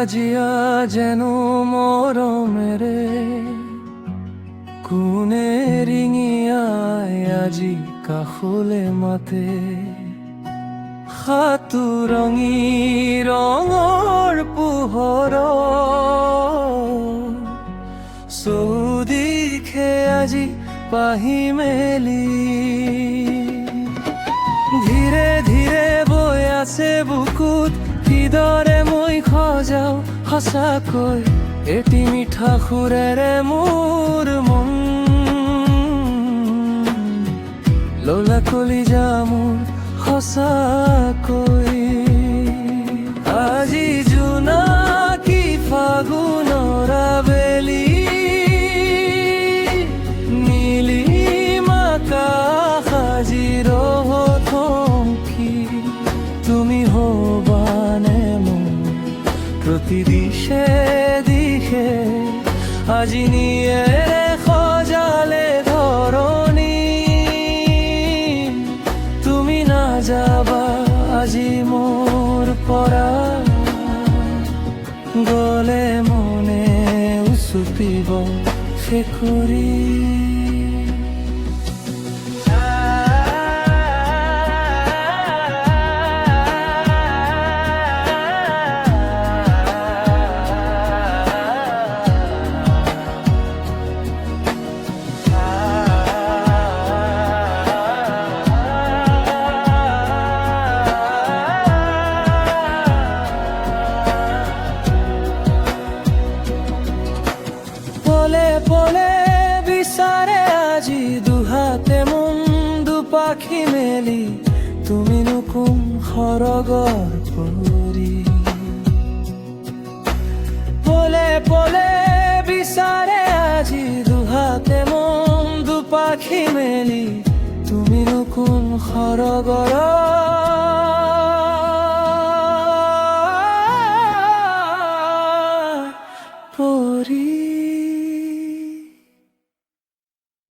সাজিয়া যেন মৰমেৰে কোনে ৰিঙিয়াই আজি কাষলে মাতে সাতুৰঙী ৰঙৰ পোহৰ চৌদিশে আজি পাহি মেলি ধীৰে ধীৰে বৈ আছে বুকুত কিদৰে মই সজাও সঁচাকৈ এটি মিঠা সুৰেৰে মোৰ মন ললা কলিজা মোৰ সঁচাকৈ আজি জোনাকী ফাগুনৰ আবেলি নীলিমা আকাশ আজি ৰহথমকি তুমি হবানে মোৰ প্ৰতি দিশে দিশে আজি নিয়েৰে সজালে ধৰণী তুমি নাযাবা আজি মোৰ পৰা গলে মনে উচুপিব ফেকুৰি পলে পলে বিচাৰে আজি দুহাতে মন দুপাখি মেলি তুমিনো কোন সৰগৰ পৰি পলে পলে বিচাৰে আজি দুহাতে মন দুপাখি মেলি তুমিনো কোন সৰগৰ